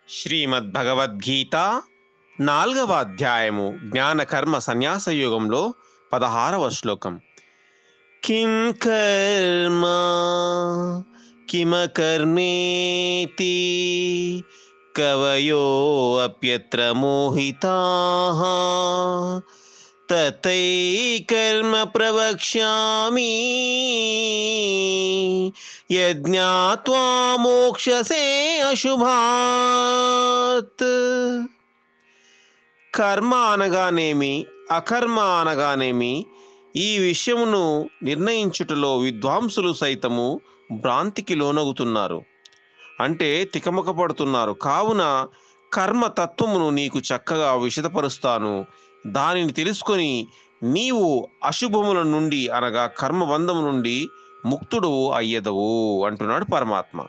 శ్రీమద్భగవద్గీత 4వ అధ్యాయము జ్ఞాన కర్మ సన్యాస యోగంలో 16వ శ్లోకం. కిం కర్మ కిమకర్మేతి కవయో అప్యత్ర మోహితాః తతై కర్మ ప్రవక్ష్యామి యజ్ఞాత్వా మోక్షసే అశుభాత్. కర్మ అనగానేమి, అకర్మ అనగానేమి, ఈ విషయమును నిర్ణయించుటలో విద్వాంసులు సైతము భ్రాంతికి లోనగుతున్నారు, అంటే తికమక పడుతున్నారు. కావున కర్మ తత్వమును నీకు చక్కగా విశదపరుస్తాను. దానిని తెలుసుకొని నీవు అశుభముల నుండి అనగా కర్మబంధము నుండి ముక్తుడు అయ్యదవు అంటున్నాడు పరమాత్మ.